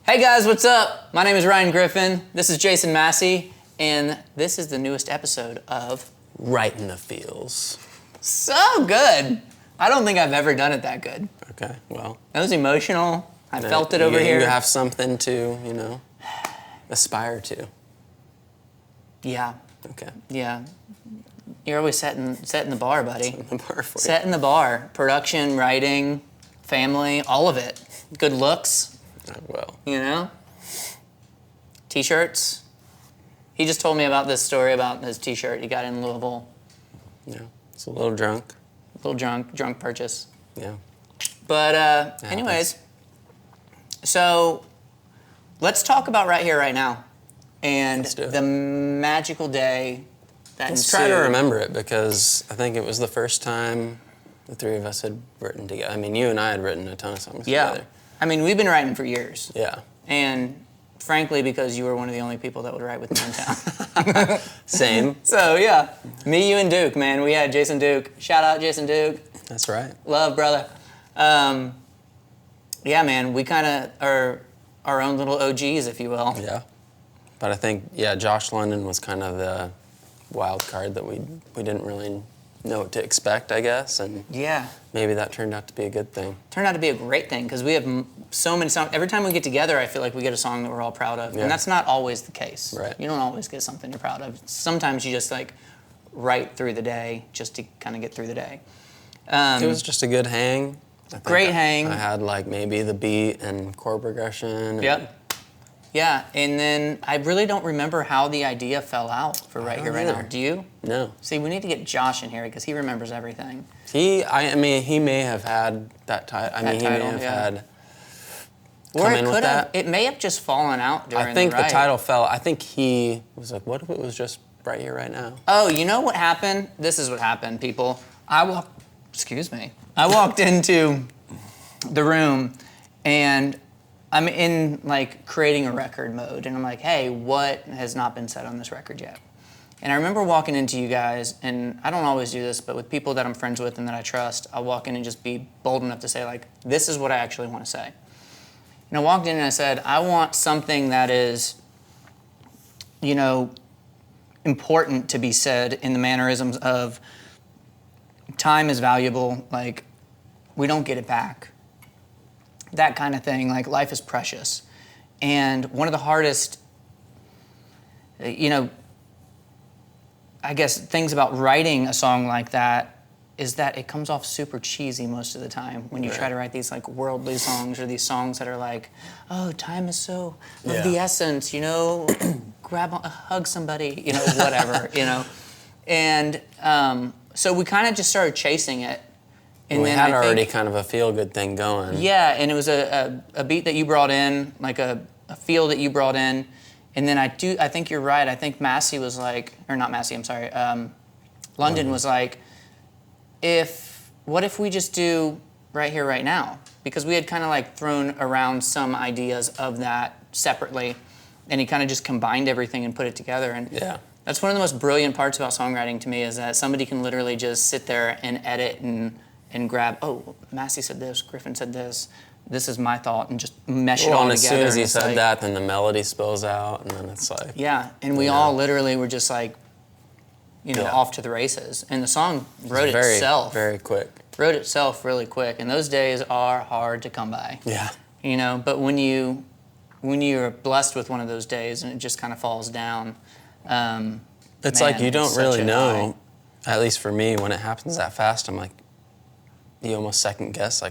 Hey guys, what's up? My name is Ryan Griffin. This is Jason Massey, and this is the newest episode of Right in the Feels. So Good. I don't think I've ever done it that good. Okay, well. That was emotional. I felt it over here. You have something to, aspire to. Yeah. Okay. Yeah. You're always setting the bar, buddy. Setting the bar for you. Setting the bar. Production, writing, family, all of it. Good looks. Well. T-shirts. He just told me about this story about his T-shirt he got in Louisville. Yeah, it's a little drunk. A little drunk purchase. Yeah. But anyways, so let's talk about Right Here, Right Now. And the magical day that Let's ensued. try to remember it because I think it was the first time the three of us had written together. I mean, you and I had written a ton of songs together. I mean, we've been writing for years. Yeah. And frankly, because you were one of the only people that would write with me in town. Same. So, yeah. Me, you, and Duke, man. We had Jason Duke. Shout out, Jason Duke. That's right. Love, brother. Yeah, man. We kind of are our own little OGs, if you will. Yeah. But I think, Josh London was kind of the wild card that we didn't really know what to expect, I guess. And maybe that turned out to be a good thing. Turned out to be a great thing because we have so many songs. Every time we get together, I feel like we get a song that we're all proud of. Yeah. And that's not always the case. Right. You don't always get something you're proud of. Sometimes you just write through the day just to kind of get through the day. It was just a good hang. Great hang. I had maybe the beat and chord progression. Yep. Yeah, and then I really don't remember how the idea fell out for Right Here, Right Now. Do you? No. See, we need to get Josh in here because he remembers everything. He may have had that title. He may have had. Or it could have. It may have just fallen out during I think the title fell. I think he was like, "What if it was just Right Here, Right Now?" Oh, you know what happened? This is what happened, people. I walked into the room, and I'm in creating a record mode, and I'm like, hey, what has not been said on this record yet? And I remember walking into you guys, and I don't always do this, but with people that I'm friends with and that I trust, I'll walk in and just be bold enough to say, this is what I actually want to say. And I walked in and I said, I want something that is, important to be said in the mannerisms of time is valuable, we don't get it back. That kind of thing, life is precious. And one of the hardest, I guess, things about writing a song like that is that it comes off super cheesy most of the time when you try to write these worldly songs or these songs that are oh, time is so of the essence, hug somebody, whatever, And so we kind of just started chasing it. And we had already kind of a feel-good thing going. Yeah, and it was a beat that you brought in, a feel that you brought in. And then I think you're right. I think Massey was London was what if we just do Right Here, Right Now? Because we had kind of thrown around some ideas of that separately, and he kind of just combined everything and put it together. And that's one of the most brilliant parts about songwriting to me is that somebody can literally just sit there and edit and grab, oh, Massey said this, Griffin said this is my thought, and just mesh it all together. And as soon as he said that, then the melody spills out, and then it's Yeah, and we all literally were just off to the races. And the song wrote itself. Very quick. Wrote itself really quick, and those days are hard to come by. Yeah. But when you're blessed with one of those days and it just kind of falls down, it's you don't really know, at least for me, when it happens that fast, I'm you almost second guess,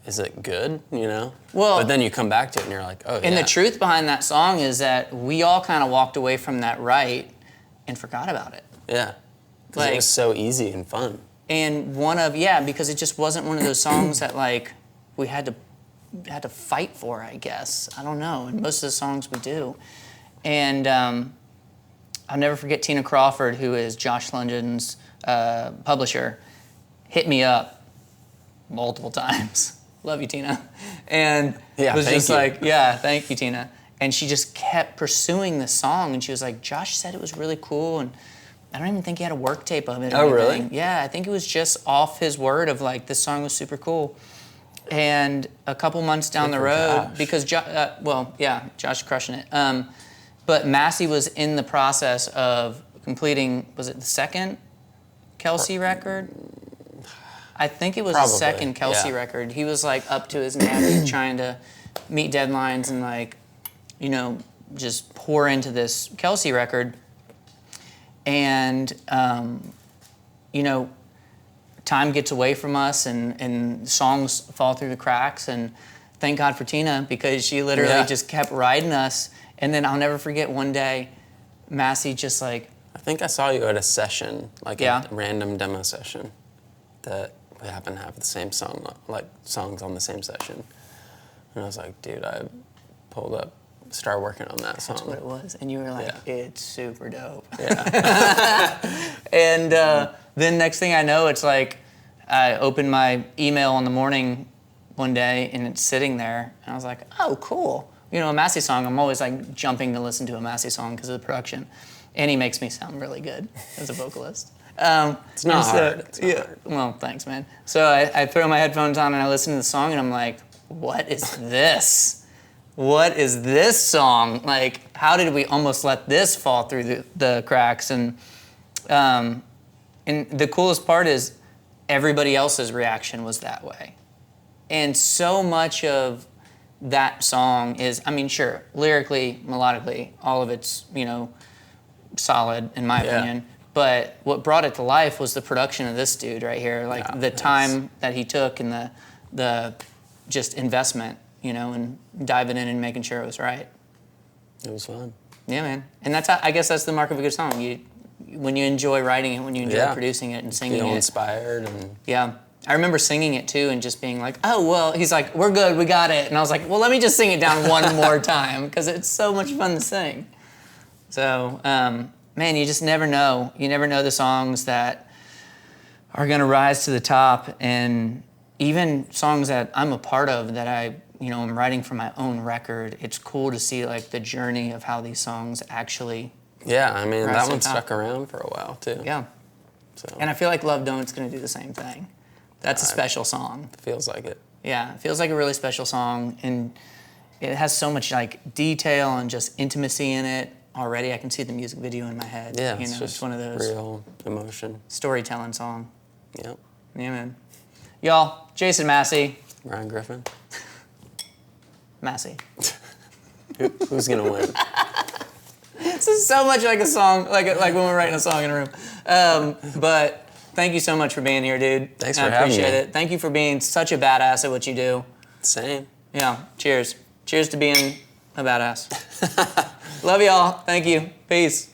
is it good, Well, but then you come back to it and you're oh, And the truth behind that song is that we all kind of walked away from that and forgot about it. Yeah, because it was so easy and fun. And because it just wasn't one of those songs that we had to fight for, I guess. I don't know, and most of the songs we do. And I'll never forget Tina Crawford, who is Josh London's publisher, hit me up multiple times. Love you, Tina. And was just thank you, Tina. And she just kept pursuing this song, and she was like, Josh said it was really cool, and I don't even think he had a work tape of it or anything. Really? Yeah, I think it was just off his word of this song was super cool. And a couple months down the road, Josh. because Josh crushing it. But Massey was in the process of completing, was it the second Kelsey record? I think it was the second Kelsey record. He was like up to his neck trying to meet deadlines and like, you know, just pour into this Kelsey record. And, you know, time gets away from us and songs fall through the cracks. And thank God for Tina, because she literally just kept riding us. And then I'll never forget one day, Massey just like... I think I saw you at a session, like a random demo session, that we happened to have the same song, like songs on the same session. And I was like, dude, I pulled up, started working on that song. That's what it was. And you were like, it's super dope. Yeah. And then next thing I know, it's like I opened my email in the morning one day and it's sitting there. And I was like, oh, cool. You know, a Massey song, I'm always like jumping to listen to a Massey song because of the production. And he makes me sound really good as a vocalist. It's not hard. It's not hard. Well, thanks, man. So I throw my headphones on and I listen to the song and I'm like, what is this? What is this song? Like, how did we almost let this fall through the cracks? And the coolest part is everybody else's reaction was that way. And so much of that song is, I mean, sure, lyrically, melodically, all of it's, you know, solid in my opinion. But what brought it to life was the production of this dude right here, like the time that he took and the just investment, you know, and diving in and making sure it was right. It was fun. Yeah, man. And that's how, I guess that's the mark of a good song. When you enjoy writing it, when you enjoy producing it and singing it. Feel inspired and I remember singing it too and just being like, oh, well, he's like, we're good, we got it. And I was like, well, let me just sing it down one more time because it's so much fun to sing. So, man, you just never know. You never know the songs that are going to rise to the top, and even songs that I'm a part of that I'm writing for my own record. It's cool to see like the journey of how these songs actually. Yeah, I mean, that one stuck around for a while too. Yeah. So. And I feel like Love Don't's going to do the same thing. That's a special song. Feels like it. Yeah, it feels like a really special song, and it has so much like detail and just intimacy in it. Already, I can see the music video in my head. Yeah, you know, it's one of those real emotion storytelling song. Yep. Yeah, man. Y'all, Jason Massey. Ryan Griffin. Massey. Who's gonna win? This is so much like a song, like when we're writing a song in a room. But thank you so much for being here, dude. Thanks for having me. I appreciate it. Thank you for being such a badass at what you do. Same. Yeah. Cheers. Cheers to being a badass. Love y'all. Thank you. Peace.